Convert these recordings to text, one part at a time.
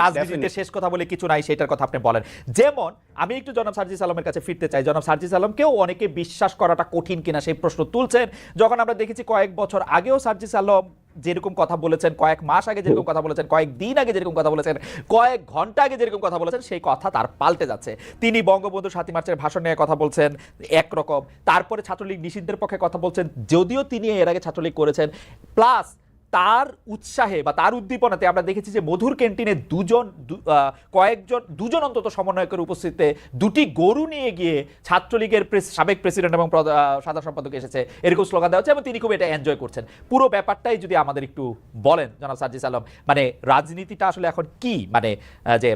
রাজনীতিতে শেষ কথা বলে কিছু নাই, সেটার কথা আপনি বলেন। যেমন আমি একটু জনাব সার্জিস আলমের কাছে ফিরতে চাই। জনাব সার্জিস আলমকেও অনেকে বিশ্বাস করাটা কঠিন কিনা সেই প্রশ্ন তুলছেন, যখন আমরা দেখেছি কয়েক বছর আগেও সার্জিস আলম যেরকম কথা বলেছেন, কয়েক মাস আগে যেরকম কথা বলেছেন, কয়েক দিন আগে যেরকম কথা বলেছেন, কয়েক ঘন্টা আগে যেরকম কথা বলেছেন, সেই কথা তার পাল্টে যাচ্ছে। তিনি বঙ্গবন্ধু ৭ই মার্চের ভাষণ নিয়ে কথা বলছেন একরকম, তারপরে ছাত্রলীগ নিষিদ্ধের পক্ষে কথা বলছেন, যদিও তিনি এর আগে ছাত্রলীগ করেছেন। প্লাস তার উৎসাহে বা তার উদ্দীপনাতে আমরা দেখেছি যে মধুর ক্যান্টিনে দুজন অন্তত সমন্বয়কের উপস্থিতিতে দুটি গরু নিয়ে গিয়ে ছাত্রলীগের সাবেক প্রেসিডেন্ট এবং সাধারণ সম্পাদক এসেছে, এরকম স্লোগান দেওয়া হচ্ছে এবং তিনি খুব এটা এনজয় করছেন। পুরো ব্যাপারটাই যদি আমাদের একটু বলেন জনাব সার্জিস আলম, মানে রাজনীতিটা আসলে এখন কি, মানে যে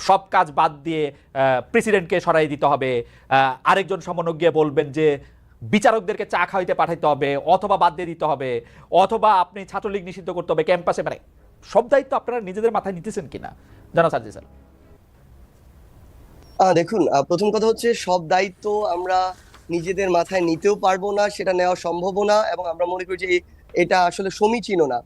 সব কাজ বাদ দিয়ে প্রেসিডেন্টকে সরাই দিতে হবে, আরেকজন সমন্বয়ক গিয়ে বলবেন যে বিচারকদেরকে চা খাওয়াইতে পাঠাইতে হবে, অথবা বাদ দিয়ে দিতে হবে, অথবা আপনি ছাত্রলীগ নিষিদ্ধ করতে হবে ক্যাম্পাসে, মানে সব দায়িত্ব আপনারা নিজেদের মাথায় নিতেছেন কিনা জনাব সার্জিস আলম? দেখুন, প্রথম কথা হচ্ছে সব দায়িত্ব আমরা নিজেদের মাথায় নিতেও পারবো না, সেটা নেওয়া সম্ভব না, এবং আমরা মনে করি যে এটা আসলে সমীচীনও না।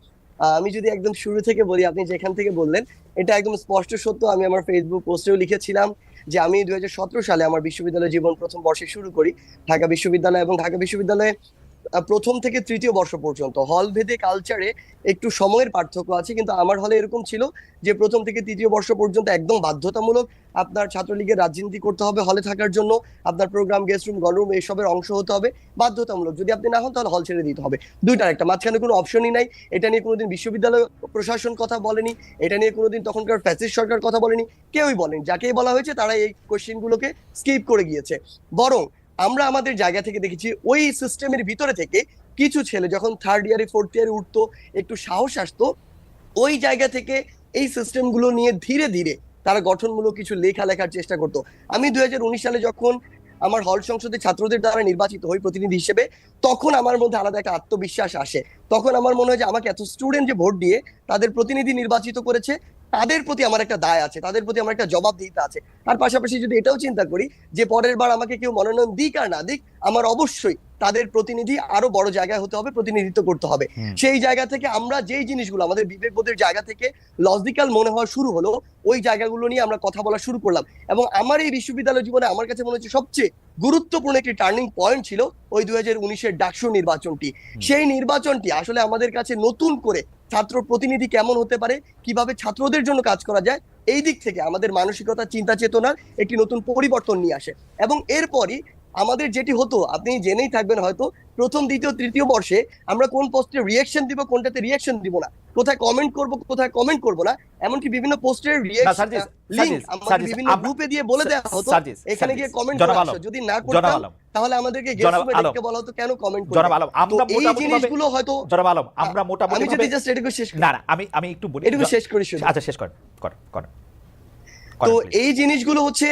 আমি যদি একদম শুরু থেকে বলি, আপনি যেখান থেকে বললেন এটা একদম স্পষ্ট সত্য। আমি আমার ফেসবুক পোস্টেও লিখেছিলাম যে আমি 2017 সালে আমার বিশ্ববিদ্যালয় জীবন প্রথম বর্ষে শুরু করি ঢাকা বিশ্ববিদ্যালয়, এবং ঢাকা বিশ্ববিদ্যালয়ে প্রথম থেকে তৃতীয় বর্ষ পর্যন্ত হল ভেদে কালচারে একটু সময়ের পার্থক্য আছে, কিন্তু আমার হলে এরকম ছিল যে প্রথম থেকে তৃতীয় বর্ষ পর্যন্ত একদম বাধ্যতামূলক আপনার ছাত্রলীগের রাজনীতি করতে হবে হলে থাকার জন্য, আপনার প্রোগ্রাম, গেস্ট রুম, গণরুম এসবের অংশ হতে হবে, বাধ্যতামূলক। যদি আপনি না হন তাহলে হল ছেড়ে দিতে হবে। দুইটার একটা, মাঝখানে কোনো অপশনই নাই। এটা নিয়ে কোনোদিন বিশ্ববিদ্যালয় প্রশাসন কথা বলেনি, এটা নিয়ে কোনোদিন তখনকার ফ্যাসিস্ট সরকার কথা বলেনি, কেউই বলেনি। যাকেই বলা হয়েছে তারা এই কোশ্চেন গুলোকে স্কিপ করে গিয়েছে। বরং আমরা আমাদের জায়গা থেকে দেখেছি ওই সিস্টেমের ভিতরে থেকে কিছু ছেলে যখন থার্ড ইয়ারে ফোর্থ ইয়ারে উঠতো, একটু সাহস আসতো, ওই জায়গা থেকে এই সিস্টেম গুলো নিয়ে ধীরে ধীরে তারা গঠনমূলক কিছু লেখার চেষ্টা করতো। আমি 2019 সালে যখন আমার হল সংসদে ছাত্রদের দ্বারা নির্বাচিত হই প্রতিনিধি হিসেবে, তখন আমার মধ্যে আলাদা একটা আত্মবিশ্বাস আসে। তখন আমার মনে হয় যে আমাকে এত স্টুডেন্ট যে ভোট দিয়ে তাদের প্রতিনিধি নির্বাচিত করেছে, তাদের প্রতি আমার একটা দায় আছে, তাদের প্রতি আমার একটা জবাবদিহিতা আছে। আর পাশাপাশি যদি এটাও চিন্তা করি যে পরের বার আমাকে কেউ মনোনয়ন দিক আর না দিক, আমার অবশ্যই তাদের প্রতিনিধি আরো বড় জায়গায় হতে হবে, প্রতিনিধিত্ব করতে হবে। সেই জায়গা থেকে আমরা যেই জিনিসগুলো আমাদের বিবেকবোধের জায়গা থেকে লজিক্যাল মনে হওয়া শুরু হলো, ওই জায়গাগুলো নিয়ে আমরা কথা বলা শুরু করলাম। এবং আমার এই বিশ্ববিদ্যালয় জীবনে আমার কাছে মনে হচ্ছে সবচেয়ে গুরুত্বপূর্ণ একটি টার্নিং পয়েন্ট ছিল ওই 2019-এর ডাকসু নির্বাচনটি। সেই নির্বাচনটি আসলে আমাদের কাছে নতুন করে ছাত্র প্রতিনিধি কেমন হতে পারে, কিভাবে ছাত্রদের জন্য কাজ করা যায়, এই দিক থেকে আমাদের মানসিকতা, চিন্তা চেতনার একটি নতুন পরিবর্তন নিয়ে আসে। এবং এরপরই আমাদের যেটি হতো, আপনি জেনেই থাকবেন হয়তো, প্রথম দ্বিতীয় তৃতীয় বর্ষে আমরা কোন পোস্টে রিয়াকশন দিব, কোনটাতে রিয়াকশন দিব না, কোথায় কমেন্ট করব, কোথায় কমেন্ট করব না, এমনকি বিভিন্ন পোস্টের রিয়াকশন লিংক আমাদের বিভিন্ন গ্রুপে দিয়ে বলে দেওয়া হতো এখানে গিয়ে কমেন্ট করে আসো। যদি না করতাম তাহলে আমাদেরকে গেস্ট রুমে ডেকে বলা হতো কেন কমেন্ট করবে। আমরা এই জিনিসগুলো হয়তো আমরা মোটামুটি, আমি যদি জাস্ট এটুকু শেষ না আমি একটু বলি, এটুকু শেষ করি। আচ্ছা শেষ করেন। তো এই জিনিসগুলো হচ্ছে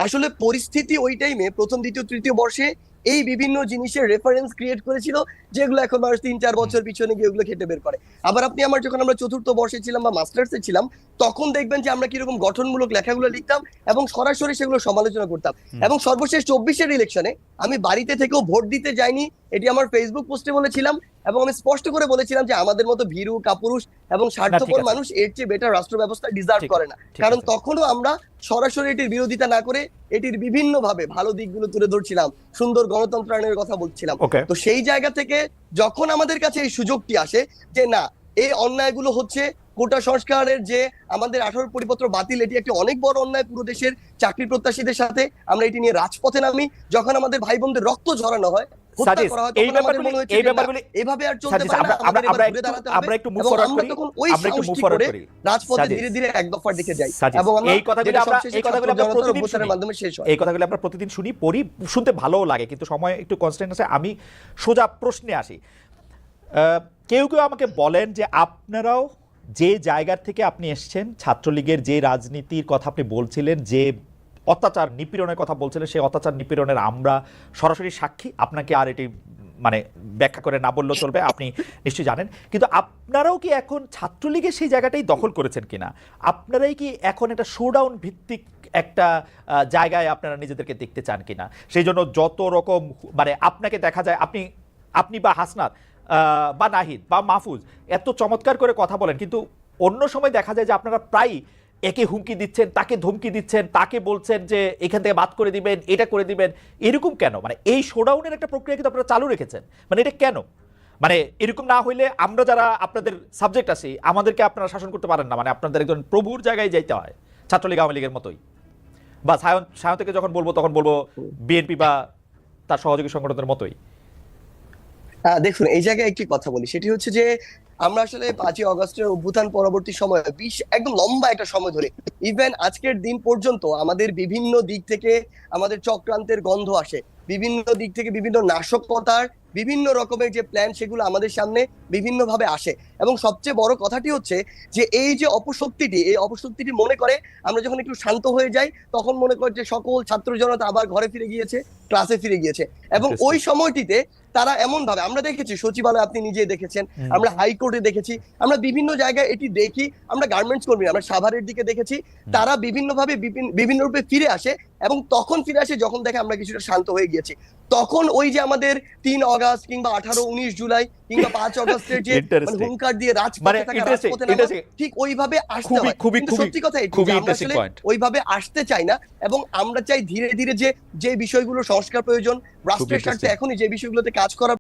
আসলে পরিস্থিতি ওই টাইমে প্রথম দ্বিতীয় তৃতীয় বর্ষে এই বিভিন্ন জিনিসের রেফারেন্স ক্রিয়েট করেছিল, যেগুলো এখন মানুষ 3-4 বছর পিছনে গিয়ে ওগুলো খেটে বের করে। আবার আপনি যখন আমরা চতুর্থ বর্ষে ছিলাম বা মাস্টার্সে ছিলাম, তখন দেখবেন যে আমরা কিরকম গঠনমূলক লেখাগুলো লিখতাম এবং সরাসরি সেগুলো সমালোচনা করতাম। এবং সর্বশেষ 24-এর ইলেকশনে আমি বাড়িতে থেকেও ভোট দিতে যাইনি, এটি আমার ফেসবুক পোস্টে বলেছিলাম, এবং আমি স্পষ্ট করে বলেছিলাম যে আমাদের মতো ভীরু, কাপুরুষ এবং স্বার্থপর মানুষ এর চেয়ে বেটার রাষ্ট্র ব্যবস্থা ডিজার্ভ করে না। কারণ তখনও আমরা সরাসরি এটির বিরোধিতা না করে এটির বিভিন্ন ভাবে ভালো দিকগুলো তুলে ধরছিলাম, সুন্দর গণতন্ত্র আইনের কথা বলছিলাম। তো সেই জায়গা থেকে যখন আমাদের কাছে এই সুযোগটি আসে যে না, এই অন্যায়গুলো হচ্ছে, কোটা সংস্কারের যে আমাদের 18 পরিপত্র বাতিল, এটি একটি অনেক বড় অন্যায় পুরো দেশের চাকরি প্রত্যাশীদের সাথে, আমরা এটি নিয়ে রাজপথে নামি, যখন আমাদের ভাই বোনদের রক্ত ঝরানো হয়, প্রতিদিন শুনি, পড়ি, শুনতে ভালো লাগে, কিন্তু সময় একটু কনস্ট্যান্ট আছে। আমি সোজা প্রশ্নে আসি। কেউ কেউ আমাকে বলেন যে আপনারাও যে জায়গার থেকে আপনি এসছেন, ছাত্রলীগের যে রাজনীতির কথা আপনি বলছিলেন, যে অত্যাচার নিপীড়নের কথা বলছিলেন, সেই অত্যাচার নিপীড়নের আমরা সরাসরি সাক্ষী। আপনাকে আর এটি মানে ব্যাখ্যা করে না বললেও চলবে, আপনি নিশ্চয়ই জানেন। কিন্তু আপনারাও কি এখন ছাত্রলীগের সেই জায়গাটাই দখল করেছেন কিনা? আপনারাই কি এখন একটা শোডাউন ভিত্তিক একটা জায়গায় আপনারা নিজেদেরকে দেখতে চান কিনা? সেই জন্য যত রকম মানে আপনাকে দেখা যায়, আপনি বা হাসনাত বা নাহিদ বা মাহফুজ এত চমৎকার করে কথা বলেন, কিন্তু অন্য সময় দেখা যায় যে আপনারা প্রায় একে হুমকি দিচ্ছেন, তাকে ধমকি দিচ্ছেন, তাকে বলছেন যে এখান থেকে বাদ করে দিবেন, এটা করে দিবেন। এরকম কেন? মানে এই শোডাউনের একটা প্রক্রিয়া কিন্তু আপনারা চালু রেখেছেন, মানে এটা কেন? মানে এরকম না হইলে আমরা যারা আপনাদের সাবজেক্ট আছি আমাদেরকে আপনারা শাসন করতে পারেন না, মানে আপনাদের একজন প্রভুর জায়গায় যাইতে হয়, ছাত্রলীগ আওয়ামী লীগের মতোই। বা সায়ন থেকে যখন বলবো তখন বলবো বিএনপি বা তার সহযোগী সংগঠনের মতোই। দেখুন, এই জায়গায় একটি কথা বলি, সেটি হচ্ছে যে আমরা আসলে 5ই অগস্টের অভ্যুত্থান পরবর্তী সময় একদম লম্বা একটা সময় ধরে ইভেন আজকের দিন পর্যন্ত আমাদের বিভিন্ন দিক থেকে আমাদের চক্রান্তের গন্ধ আসে, বিভিন্ন দিক থেকে বিভিন্ন নাশকতার বিভিন্ন রকমের যে প্ল্যান সেগুলো আমাদের সামনে বিভিন্ন ভাবে আসে। এবং সবচেয়ে বড় কথাটি হচ্ছে যে এই যে অপশক্তিটি মনে করে আমরা যখন একটু শান্ত হয়ে যাই তখন মনে করে যে সকল ছাত্র জনতা আবার ঘরে ফিরে গিয়েছে, ক্লাসে ফিরে গিয়েছে। এবং ওই সময়টিতে তারা এমন ভাবে, আমরা দেখেছি সচিবালয়, আপনি নিজে দেখেছেন, আমরা হাইকোর্টে দেখেছি, আমরা বিভিন্ন জায়গায় এটি দেখি, আমরা গার্মেন্টস কর্মী আমরা সাভারের দিকে দেখেছি, তারা বিভিন্নভাবে বিভিন্ন রূপে ফিরে আসে। এবং তখন ফিরে আসে যখন দেখে আমরা কিছুটা শান্ত হয়ে গিয়েছি। তখন ওই যে আমাদের 3 অগস্ট কিংবা 18-19 জুলাই কিংবা 5 অগস্টের যে হুঙ্কার দিয়ে রাজপথে থাকা, রাজপথে নামা, ঠিক ওইভাবে আসতে হয়। কিন্তু সত্যি কথা এটি যে আমরা আসলে ওইভাবে আসতে চাই না, এবং আমরা চাই ধীরে ধীরে যে বিষয়গুলো সংস্কার প্রয়োজন, রাষ্ট্রের স্বার্থে এখনই যে বিষয়গুলোতে কাজ করা